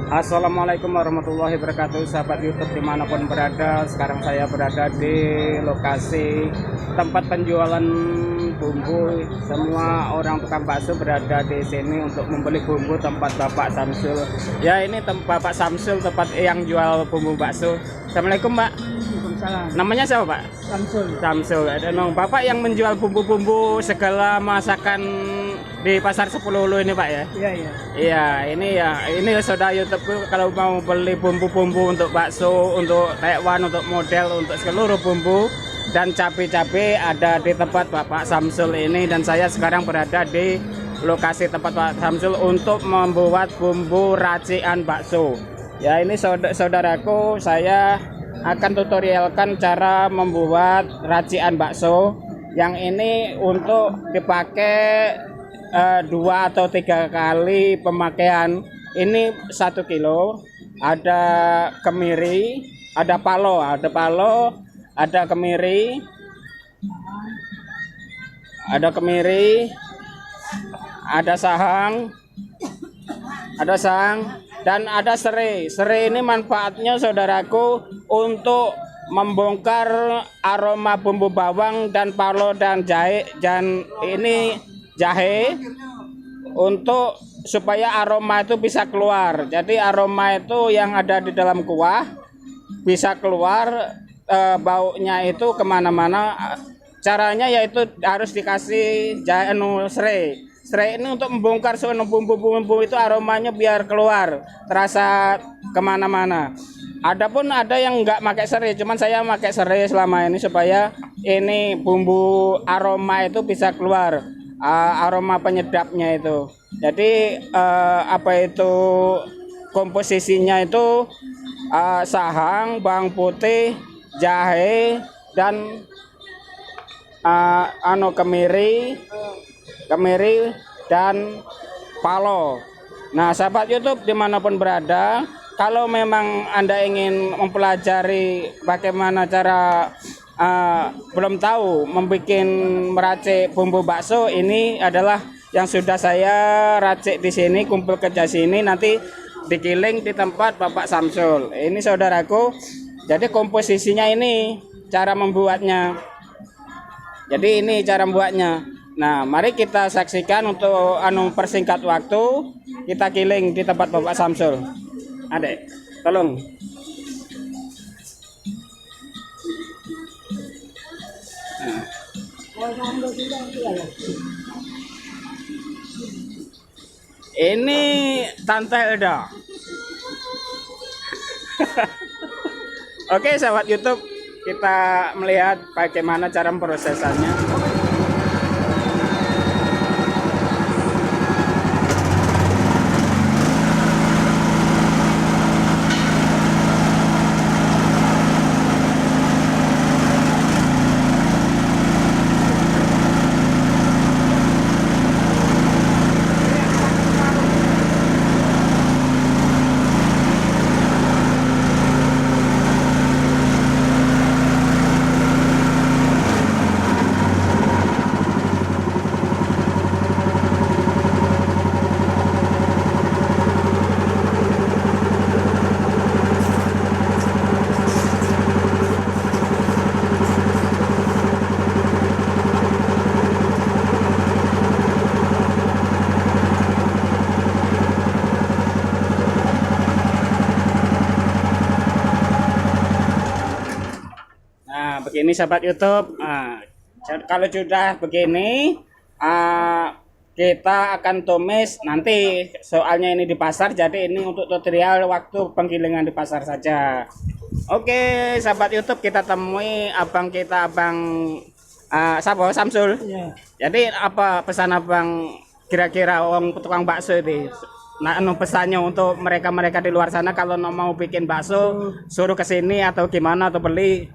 Assalamualaikum warahmatullahi wabarakatuh, sahabat YouTube dimanapun berada. Sekarang saya berada di lokasi tempat penjualan bumbu. Semua orang tukang bakso berada di sini untuk membeli bumbu tempat Bapak Samsul. Ya, ini Bapak Samsul, tempat yang jual bumbu bakso. Assalamualaikum, Mbak. Waalaikumsalam. Namanya siapa, Pak? Samsul. Samsul. Ada Bapak yang menjual bumbu-bumbu segala masakan di Pasar Sepuluh ini, Pak, ya? Iya, iya. Iya, ini saudara YouTube kalau mau beli bumbu-bumbu untuk bakso, untuk tekwan, untuk model, untuk seluruh bumbu dan cabai-cabai ada di tempat Bapak Samsul ini. Dan saya sekarang berada di lokasi tempat Pak Samsul untuk membuat bumbu racikan bakso. Ya, ini saudaraku, saya akan tutorialkan cara membuat racikan bakso. Yang ini untuk dipakai 2 atau 3 kali pemakaian. Ini 1 kilo. Ada kemiri, ada palo, ada kemiri, ada sahang, dan ada serai. Serai ini manfaatnya saudaraku untuk membongkar aroma bumbu bawang dan palo dan jahe, dan ini jahe untuk supaya aroma itu bisa keluar. Jadi aroma itu yang ada di dalam kuah bisa keluar, baunya itu kemana-mana. Caranya yaitu harus dikasih jahe serai. Serai ini untuk membongkar semua bumbu-bumbu itu, aromanya biar keluar, terasa kemana-mana. Adapun ada yang nggak pakai serai, cuman saya pakai serai selama ini supaya ini bumbu aroma itu bisa keluar, aroma penyedapnya itu. Jadi komposisinya itu sahang, bawang putih, jahe, dan kemiri dan palo. Nah, sahabat YouTube dimanapun berada, kalau memang Anda ingin mempelajari bagaimana cara belum tahu membuat meracik bumbu bakso, ini adalah yang sudah saya racik di sini, kumpul kerja sini, nanti digiling di tempat Bapak Samsul. Ini saudaraku, jadi komposisinya ini cara membuatnya. Jadi ini cara membuatnya. Nah, mari kita saksikan untuk persingkat waktu, kita giling di tempat Bapak Samsul. Adek, tolong. Ini Tante Elda. Oke, sahabat YouTube, kita melihat bagaimana cara memprosesannya. Begini sahabat YouTube, kalau sudah begini kita akan tumis nanti, soalnya ini di pasar, jadi ini untuk tutorial waktu penggilingan di pasar saja. Oke sahabat YouTube, kita temui abang Sabo Samsul. Iya. Jadi apa pesan abang kira-kira orang tukang bakso ini? Nah, pesannya untuk mereka di luar sana kalau mau bikin bakso, suruh ke sini atau gimana, atau beli.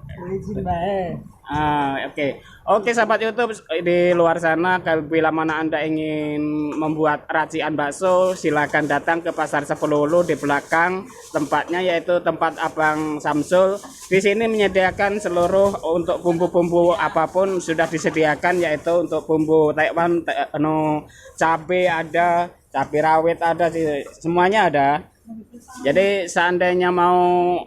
Oke sahabat YouTube di luar sana, kalau bila mana Anda ingin membuat racikan bakso, silakan datang ke Pasar Sepuluh di belakang tempatnya, yaitu tempat Abang Samsul. Di sini menyediakan seluruh untuk bumbu-bumbu apapun sudah disediakan, yaitu untuk bumbu tekwan, cabai ada, cabai rawit ada, semuanya ada. Jadi seandainya mau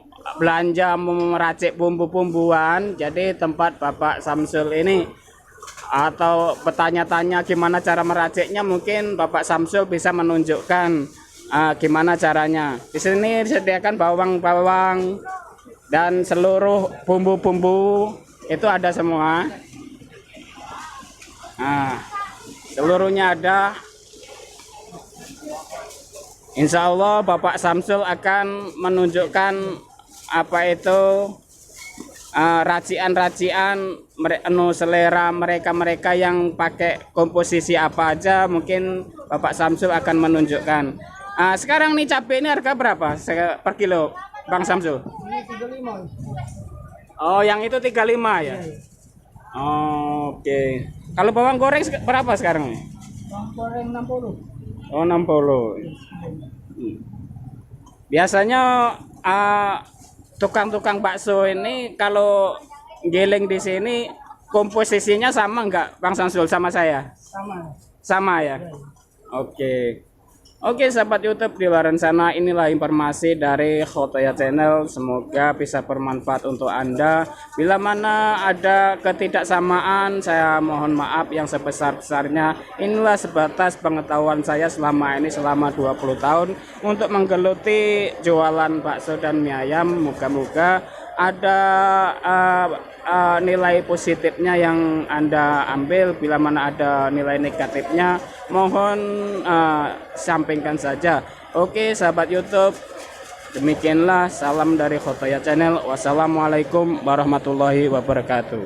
belanja mau meracik bumbu-bumbuan, jadi tempat Bapak Samsul ini atau bertanya-tanya gimana cara meraciknya, mungkin Bapak Samsul bisa menunjukkan gimana caranya. Di sini disediakan bawang-bawang dan seluruh bumbu-bumbu itu ada semua. Nah, seluruhnya ada. Insya Allah Bapak Samsul akan menunjukkan apa itu racian-racian selera mereka yang pakai komposisi apa aja, mungkin Bapak Samsul akan menunjukkan. Sekarang nih cabai ini harga berapa per kilo, Bang Samsul? Ini 35. Oh, yang itu 35 ya? Oke. Kalau bawang goreng berapa sekarang nih? Bawang goreng 60. Oh, 60. Biasanya tukang-tukang bakso ini kalau giling di sini komposisinya sama nggak, Bang Samsul, sama saya? Sama. Sama ya? Oke. Oke, sahabat YouTube di luar sana, inilah informasi dari Khotoya Channel. Semoga bisa bermanfaat untuk Anda. Bila mana ada ketidaksamaan, saya mohon maaf yang sebesar-besarnya. Inilah sebatas pengetahuan saya selama ini, selama 20 tahun untuk menggeluti jualan bakso dan mie ayam. Moga-moga ada nilai positifnya yang Anda ambil. Bila mana ada nilai negatifnya, mohon sampingkan saja. Oke, sahabat YouTube, demikianlah salam dari Khotoya Channel. Wassalamualaikum warahmatullahi wabarakatuh.